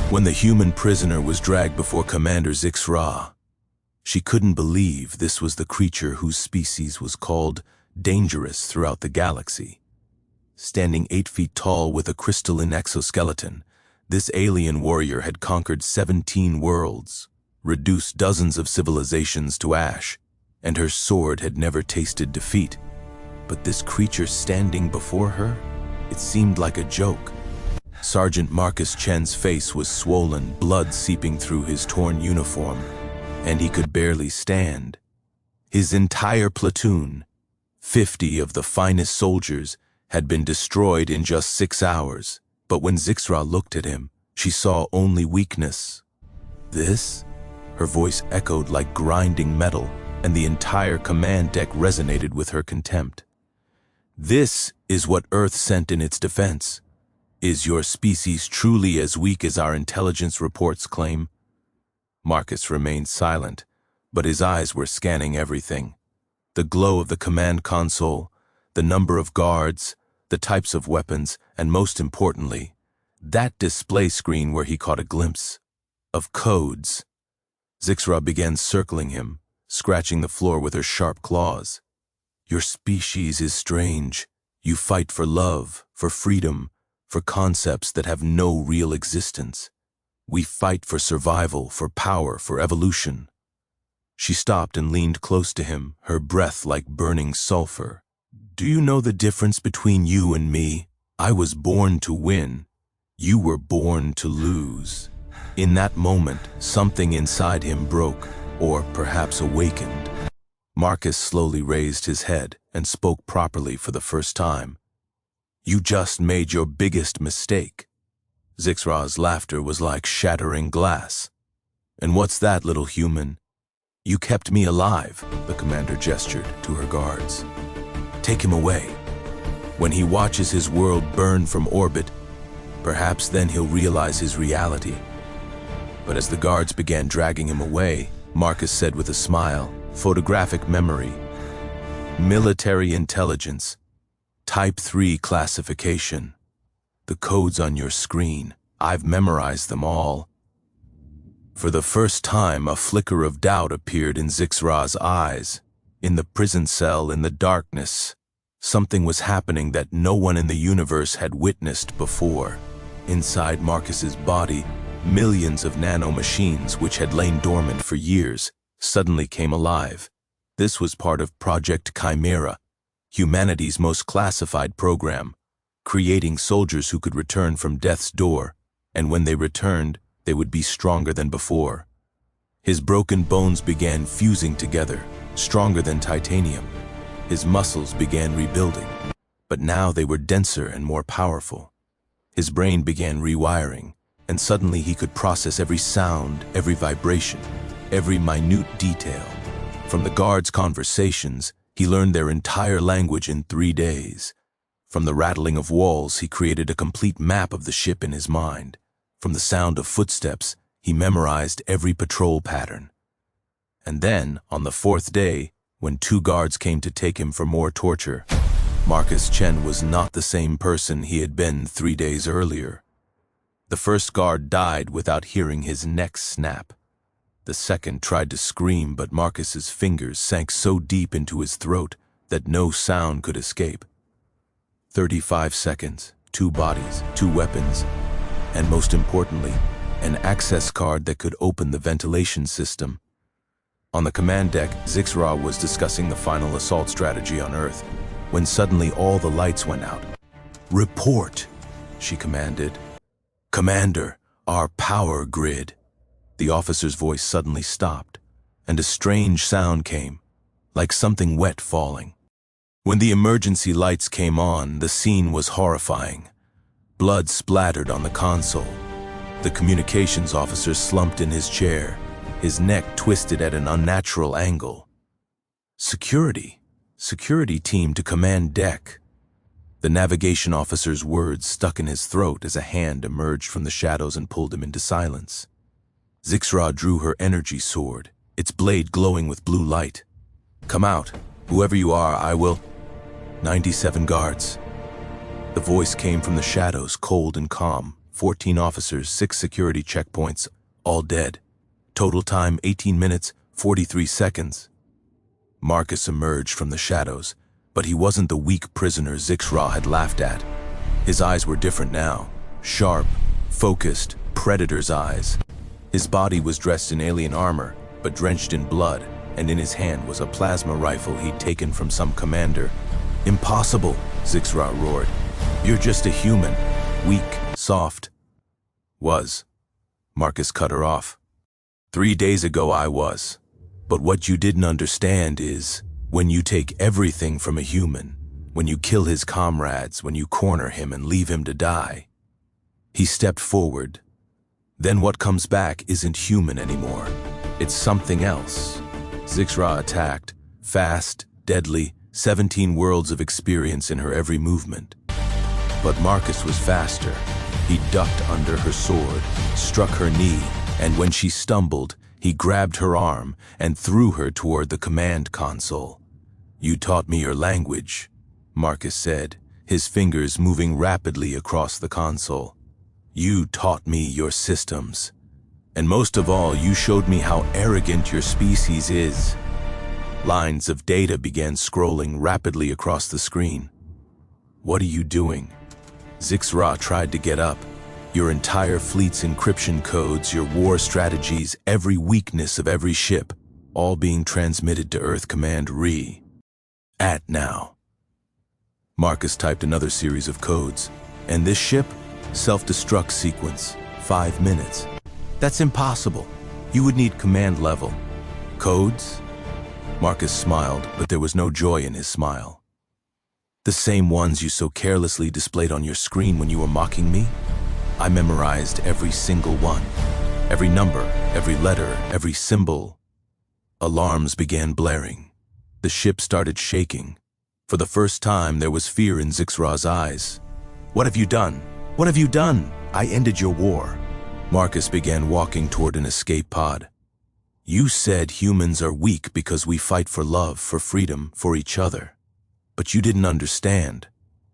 When the human prisoner was dragged before Commander Zixra, she couldn't believe this was the creature whose species was called dangerous throughout the galaxy. Standing 8 feet tall with a crystalline exoskeleton, this alien warrior had conquered 17 worlds, reduced dozens of civilizations to ash, and her sword had never tasted defeat. But this creature standing before her, it seemed like a joke. Sergeant Marcus Chen's face was swollen, blood seeping through his torn uniform, and he could barely stand. His entire platoon, 50 of the finest soldiers, had been destroyed in just 6 hours. But when Zixra looked at him, she saw only weakness. This? Her voice echoed like grinding metal, and the entire command deck resonated with her contempt. This is what Earth sent in its defense. Is your species truly as weak as our intelligence reports claim? Marcus remained silent, but his eyes were scanning everything. The glow of the command console, the number of guards, the types of weapons, and most importantly, that display screen where he caught a glimpse of codes. Zixra began circling him, scratching the floor with her sharp claws. Your species is strange. You fight for love, for freedom, for concepts that have no real existence. We fight for survival, for power, for evolution. She stopped and leaned close to him, her breath like burning sulfur. Do you know the difference between you and me? I was born to win. You were born to lose. In that moment, something inside him broke, or perhaps awakened. Marcus slowly raised his head and spoke properly for the first time. You just made your biggest mistake. Zixra's laughter was like shattering glass. And what's that, little human? You kept me alive, the commander gestured to her guards. Take him away. When he watches his world burn from orbit, perhaps then he'll realize his reality. But as the guards began dragging him away, Marcus said with a smile, photographic memory, military intelligence, Type 3 classification. The codes on your screen, I've memorized them all. For the first time, a flicker of doubt appeared in Zixra's eyes. In the prison cell, in the darkness, something was happening that no one in the universe had witnessed before. Inside Marcus's body, millions of nanomachines, which had lain dormant for years, suddenly came alive. This was part of Project Chimera, humanity's most classified program, creating soldiers who could return from death's door, and when they returned, they would be stronger than before. His broken bones began fusing together, stronger than titanium. His muscles began rebuilding, but now they were denser and more powerful. His brain began rewiring, and suddenly he could process every sound, every vibration, every minute detail. From the guards' conversations, he learned their entire language in 3 days. From the rattling of walls, he created a complete map of the ship in his mind. From the sound of footsteps, he memorized every patrol pattern. And then, on the 4th day, when 2 guards came to take him for more torture, Marcus Chen was not the same person he had been 3 days earlier. The first guard died without hearing his neck snap. The second tried to scream, but Marcus's fingers sank so deep into his throat that no sound could escape. 35 seconds, 2 bodies, 2 weapons, and most importantly, an access card that could open the ventilation system. On the command deck, Zixra was discussing the final assault strategy on Earth, when suddenly all the lights went out. Report, she commanded. Commander, our power grid. The officer's voice suddenly stopped, and a strange sound came, like something wet falling. When the emergency lights came on, the scene was horrifying. Blood splattered on the console. The communications officer slumped in his chair, his neck twisted at an unnatural angle. Security team to command deck. The navigation officer's words stuck in his throat as a hand emerged from the shadows and pulled him into silence. Zixra drew her energy sword, its blade glowing with blue light. Come out, whoever you are, I will. 97 guards. The voice came from the shadows, cold and calm, 14 officers, 6 security checkpoints, all dead. Total time 18 minutes, 43 seconds. Marcus emerged from the shadows, but he wasn't the weak prisoner Zixra had laughed at. His eyes were different now. Sharp, focused, predator's eyes. His body was dressed in alien armor, but drenched in blood, and in his hand was a plasma rifle he'd taken from some commander. "Impossible," Zixra roared. "You're just a human. Weak, soft." "Was." Marcus cut her off. "3 days ago I was. But what you didn't understand is, when you take everything from a human, when you kill his comrades, when you corner him and leave him to die." He stepped forward. "Then what comes back isn't human anymore. It's something else." Zixra attacked, fast, deadly, 17 worlds of experience in her every movement. But Marcus was faster. He ducked under her sword, struck her knee, and when she stumbled, he grabbed her arm and threw her toward the command console. "You taught me your language," Marcus said, his fingers moving rapidly across the console. "You taught me your systems. And most of all, you showed me how arrogant your species is." Lines of data began scrolling rapidly across the screen. "What are you doing?" Zixra tried to get up. "Your entire fleet's encryption codes, your war strategies, every weakness of every ship, all being transmitted to Earth Command Re. At now." Marcus typed another series of codes. "And this ship? Self-destruct sequence, 5 minutes. That's impossible. You would need command level." "Codes?" Marcus smiled, but there was no joy in his smile. "The same ones you so carelessly displayed on your screen when you were mocking me? I memorized every single one. Every number, every letter, every symbol." Alarms began blaring. The ship started shaking. For the first time, there was fear in Zixra's eyes. "What have you done? What have you done? I ended your war." Marcus began walking toward an escape pod. "You said humans are weak because we fight for love, for freedom, for each other. But you didn't understand.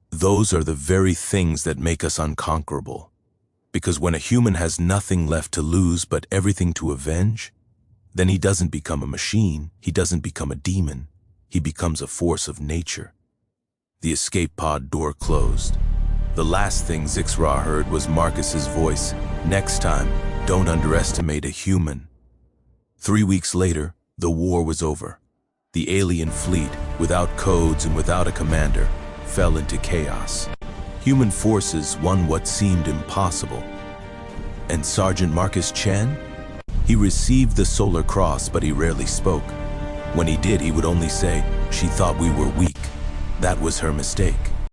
Those are the very things that make us unconquerable. Because when a human has nothing left to lose but everything to avenge, then he doesn't become a machine, he doesn't become a demon, he becomes a force of nature." The escape pod door closed. The last thing Zixra heard was Marcus's voice. "Next time, don't underestimate a human." 3 weeks later, the war was over. The alien fleet, without codes and without a commander, fell into chaos. Human forces won what seemed impossible. And Sergeant Marcus Chen? He received the Solar Cross, but he rarely spoke. When he did, he would only say, "She thought we were weak. That was her mistake."